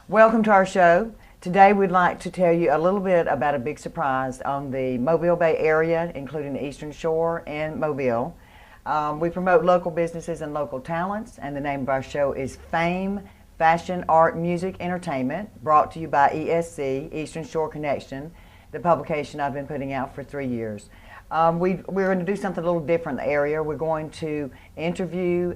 Welcome to our show. Today we'd like to tell you a little bit about a big surprise on the Mobile Bay area, including the Eastern Shore and Mobile. We promote local businesses and local talents, and the name of our show is Fame, Fashion, Art, Music, Entertainment, brought to you by ESC, Eastern Shore Connection, the publication I've been putting out for 3 years. We're going to do something a little different in the area. We're going to interview,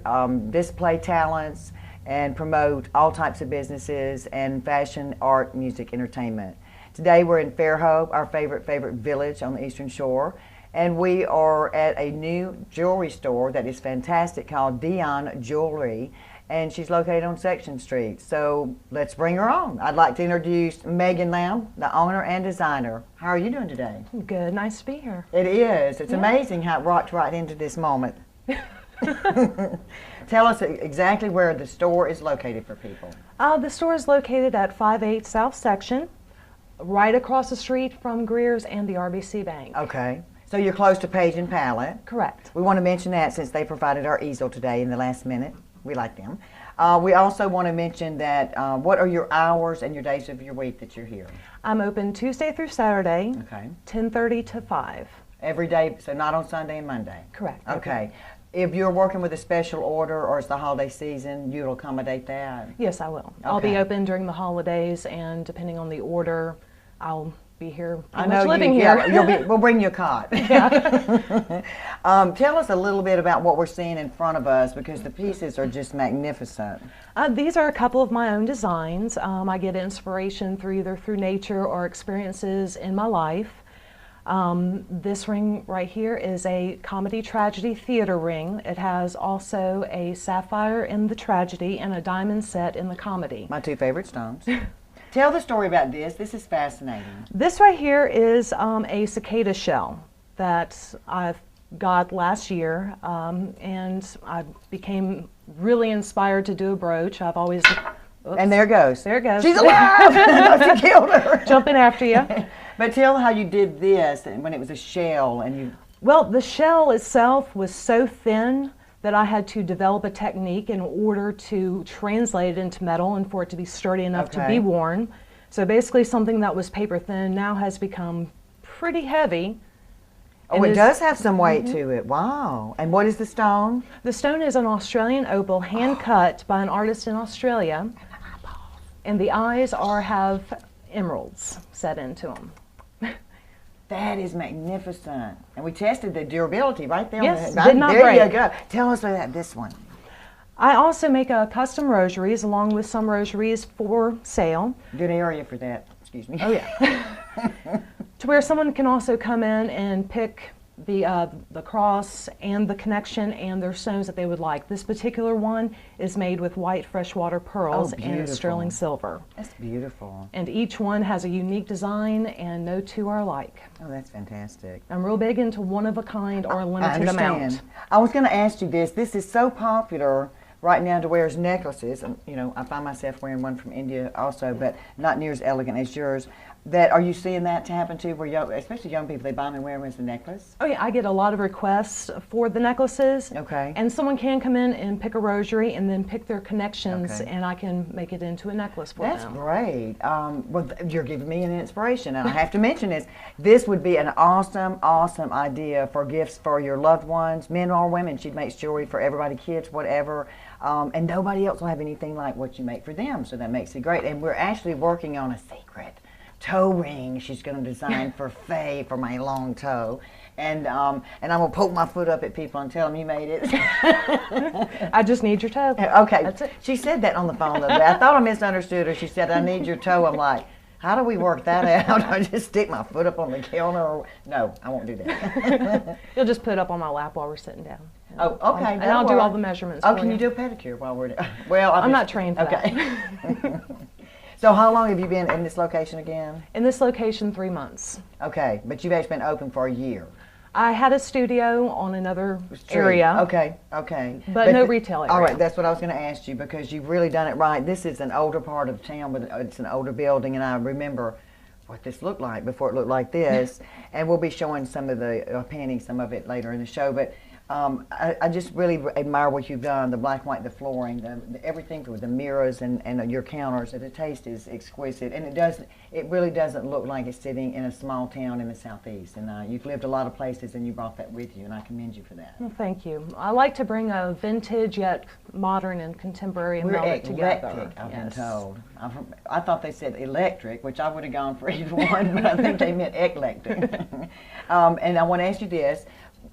display talents, and promote all types of businesses and fashion, art, music, entertainment. Today we're in Fairhope, our favorite village on the Eastern Shore, and we are at a new jewelry store that is fantastic called Dion Jewelry, and she's located on Section Street. So let's bring her on. I'd like to introduce Megan Lamb, the owner and designer. How are you doing today? Good, nice to be here. It is. It's amazing how it rocked right into this moment. Tell us exactly where the store is located for people. The store is located at 58 South Section, right across the street from Greer's and the RBC Bank. Okay. So you're close to Page and Palette. Correct. We want to mention that since they provided our easel today in the last minute. We like them. We also want to mention that what are your hours and your days of your week that you're here? I'm open Tuesday through Saturday, Okay. 10:30 to 5. Every day, so not on Sunday and Monday? Correct. Okay. If you're working with a special order or it's the holiday season, you'll accommodate that? Yes, I will. I'll be open during the holidays, and depending on the order, I'll be here pretty much living here. Yeah, we'll bring you a cot. Yeah. Tell us a little bit about what we're seeing in front of us, because the pieces are just magnificent. These are a couple of my own designs. I get inspiration either through nature or experiences in my life. This ring right here is a comedy tragedy theater ring. It has also a sapphire in the tragedy and a diamond set in the comedy. My two favorite stones. Tell the story about this. This is fascinating. This right here is a cicada shell that I've got last year, and I became really inspired to do a brooch. I've always... Oops. And there it goes. There it goes. She's alive! She killed her. Jumping after you. But tell how you did this when it was a shell and you... Well, the shell itself was so thin that I had to develop a technique in order to translate it into metal and for it to be sturdy enough to be worn. So basically something that was paper thin now has become pretty heavy. Oh, it does have some weight to it. Wow. And what is the stone? The stone is an Australian opal, hand cut by an artist in Australia. And the eyes have emeralds set into them. That is magnificent. And we tested the durability right there. Yes, on did not there break. You go. Tell us about this one. I also make custom rosaries along with some rosaries for sale. Good area for that. Excuse me. Oh yeah. To where someone can also come in and pick the cross and the connection and their stones that they would like. This particular one is made with white freshwater pearls and sterling silver. That's beautiful. And each one has a unique design, and no two are alike. Oh, that's fantastic. I'm real big into one of a kind or a limited amount. I was going to ask you this. This is so popular right now to wear as necklaces. And, you know, I find myself wearing one from India also, but not near as elegant as yours. Are you seeing that to happen too, where especially young people, they buy them and wear them as a necklace? Oh yeah, I get a lot of requests for the necklaces. Okay. And someone can come in and pick a rosary and then pick their connections, and I can make it into a necklace for them. That's great. Well, you're giving me an inspiration, and I have to mention this would be an awesome idea for gifts for your loved ones, men or women. She makes jewelry for everybody, kids, whatever. And nobody else will have anything like what you make for them, so that makes it great. And we're actually working on a secret toe ring she's going to design for Faye for my long toe, and I'm going to poke my foot up at people and tell them you made it. I just need your toe. Okay, That's it. She said that on the phone the other day. I thought I misunderstood her. She said, I need your toe. I'm like, how do we work that out? I just stick my foot up on the counter? Or... No, I won't do that. You'll just put it up on my lap while we're sitting down. Oh, okay. And I'll do all the measurements. Oh, for can you do a pedicure while we're there? Well, I'm not trained for that. Okay. So how long have you been in this location again? In this location, 3 months. Okay, but you've actually been open for a year. I had a studio on another area. Okay. But no retail area. All right, that's what I was going to ask you, because you've really done it right. This is an older part of town, but it's an older building, and I remember what this looked like before it looked like this. And we'll be showing some of the painting, some of it later in the show. But I just really admire what you've done, the black and white, the flooring, everything with the mirrors and your counters. The taste is exquisite, and it really doesn't look like it's sitting in a small town in the Southeast. And you've lived a lot of places, and you brought that with you, and I commend you for that. Well, thank you. I like to bring a vintage yet modern and contemporary and meld it together. Eclectic, I've been Yes. told. I thought they said electric, which I would have gone for either one, but I think they meant eclectic. And I want to ask you this.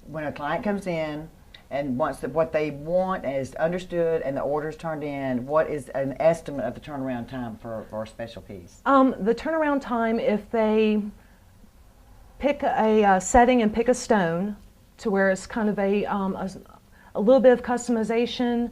When a client comes in and wants what they want is understood and the order's turned in, what is an estimate of the turnaround time for a special piece? The turnaround time, if they pick a setting and pick a stone to where it's kind of a little bit of customization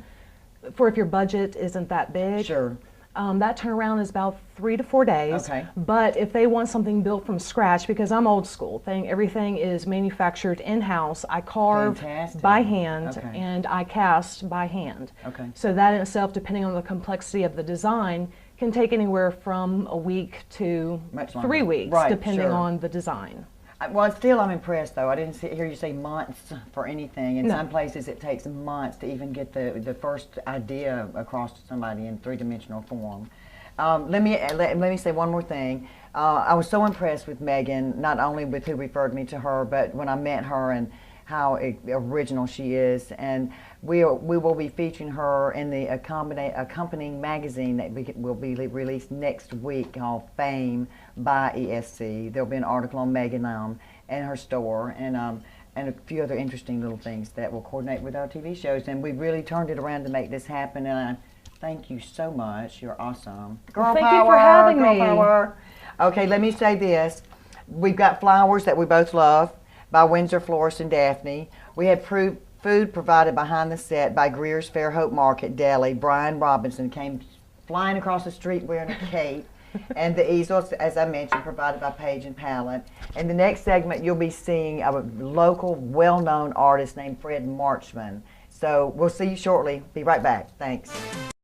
for if your budget isn't that big. Sure. That turnaround is about 3 to 4 days. Okay. But if they want something built from scratch, because I'm old school, everything is manufactured in-house. I carve Fantastic. by hand Okay. and I cast by hand. Okay. So that in itself, depending on the complexity of the design, can take anywhere from a week to Much longer. 3 weeks, Right, depending sure. on the design. Well, still, I'm impressed, though. I didn't hear you say months for anything. In No. some places, it takes months to even get the first idea across to somebody in three-dimensional form. Let me say one more thing. I was so impressed with Megan, not only with who referred me to her, but when I met her and how original she is. And we will be featuring her in the accompanying magazine that will be released next week called Fame by ESC. There'll be an article on Megan and her store and a few other interesting little things that will coordinate with our TV shows. And we really turned it around to make this happen. And thank you so much. You're awesome. Girl thank power, you for having girl me. Power. Okay, let me say this. We've got flowers that we both love by Windsor Florist and Daphne. We had food provided behind the set by Greer's Fairhope Market Deli. Brian Robinson came flying across the street wearing a cape. And the easels, as I mentioned, provided by Page and Palette. In the next segment, you'll be seeing a local, well-known artist named Fred Marchman. So we'll see you shortly. Be right back. Thanks.